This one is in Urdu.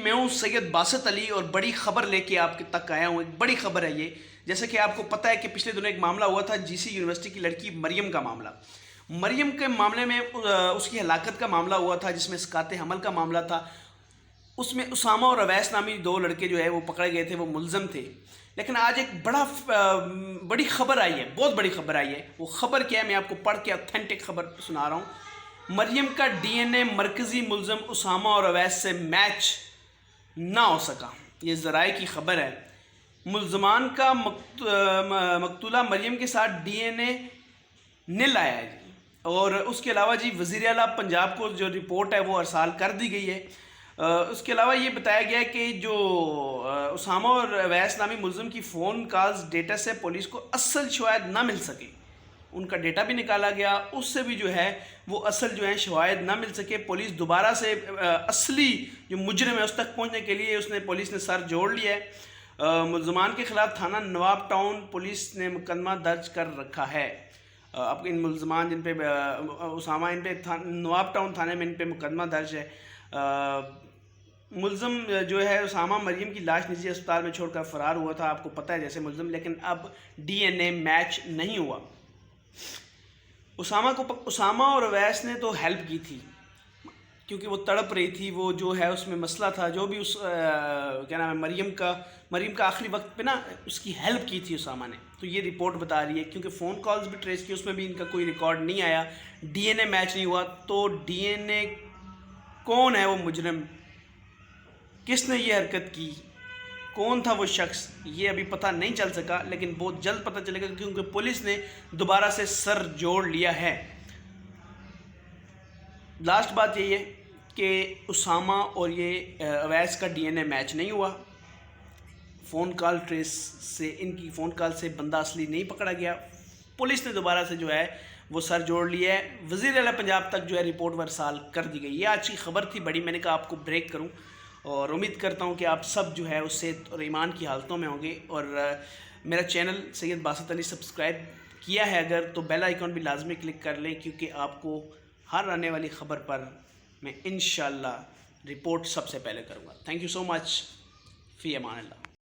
میں ہوں سید باسط علی اور بڑی خبر لے کے آپ تک آیا ہوں. ایک بڑی خبر ہے یہ. جیسے کہ آپ کو پتہ ہے کہ پچھلے دنوں ایک معاملہ ہوا تھا جی سی یونیورسٹی کی لڑکی مریم کا معاملہ. مریم کے معاملے میں اس کی ہلاکت کا معاملہ ہوا تھا جس میں اسقاط حمل کا معاملہ تھا. اس میں اسامہ اور اویس نامی دو لڑکے جو ہے وہ پکڑے گئے تھے, وہ ملزم تھے. لیکن آج ایک بڑی خبر آئی ہے, بہت بڑی خبر آئی ہے. وہ خبر کیا ہے میں آپ کو پڑھ کے اتھینٹک خبر سنا رہا ہوں. مریم کا ڈی این اے مرکزی ملزم اسامہ اور اویس سے میچ نہ ہو سکا. یہ ذرائع کی خبر ہے. ملزمان کا مقتولہ مریم کے ساتھ ڈی این اے نل آیا ہے جی. اور اس کے علاوہ جی وزیر اعلیٰ پنجاب کو جو رپورٹ ہے وہ ارسال کر دی گئی ہے. اس کے علاوہ یہ بتایا گیا ہے کہ جو اسامہ اور اویس نامی ملزم کی فون کالز ڈیٹا سے پولیس کو اصل شواہد نہ مل سکے. ان کا ڈیٹا بھی نکالا گیا, اس سے بھی جو ہے وہ اصل جو ہے شواہد نہ مل سکے. پولیس دوبارہ سے اصلی جو مجرم ہے اس تک پہنچنے کے لیے پولیس نے سر جوڑ لیا ہے. ملزمان کے خلاف تھانہ نواب ٹاؤن پولیس نے مقدمہ درج کر رکھا ہے. اب ان ملزمان جن پہ اسامہ, ان پہ نواب ٹاؤن تھانے میں ان پہ مقدمہ درج ہے. ملزم جو ہے اسامہ مریم کی لاش نجی اسپتال میں چھوڑ کر فرار ہوا تھا, آپ کو پتہ ہے جیسے ملزم. لیکن اب ڈی این اے میچ نہیں ہوا. اسامہ اور اویس نے تو ہیلپ کی تھی کیونکہ وہ تڑپ رہی تھی. وہ جو ہے اس میں مسئلہ تھا, جو بھی اس کیا نام ہے مریم کا آخری وقت پہ نا اس کی ہیلپ کی تھی اسامہ نے. تو یہ رپورٹ بتا رہی ہے کیونکہ فون کالز بھی ٹریس کی, اس میں بھی ان کا کوئی ریکارڈ نہیں آیا. ڈی این اے میچ نہیں ہوا. تو ڈی این اے کون ہے وہ مجرم, کس نے یہ حرکت کی, کون تھا وہ شخص, یہ ابھی پتہ نہیں چل سکا. لیکن بہت جلد پتہ چلے گا کیونکہ پولیس نے دوبارہ سے سر جوڑ لیا ہے. لاسٹ بات یہ ہے کہ اسامہ اور یہ اویس کا ڈی این اے میچ نہیں ہوا. فون کال ٹریس سے, ان کی فون کال سے بندہ اصلی نہیں پکڑا گیا. پولیس نے دوبارہ سے جو ہے وہ سر جوڑ لیا ہے. وزیر اعلیٰ پنجاب تک جو ہے رپورٹ ورسال کر دی گئی. یہ آج کی خبر تھی بڑی, میں نے کہا آپ کو بریک کروں اور امید کرتا ہوں کہ آپ سب جو ہے اس صحت اور ایمان کی حالتوں میں ہوں گے. اور میرا چینل سید باسط علی سبسکرائب کیا ہے اگر تو بیل آئیکن بھی لازمی کلک کر لیں, کیونکہ آپ کو ہر آنے والی خبر پر میں انشاءاللہ رپورٹ سب سے پہلے کروں گا. تھینک یو سو مچ. فی امان اللہ.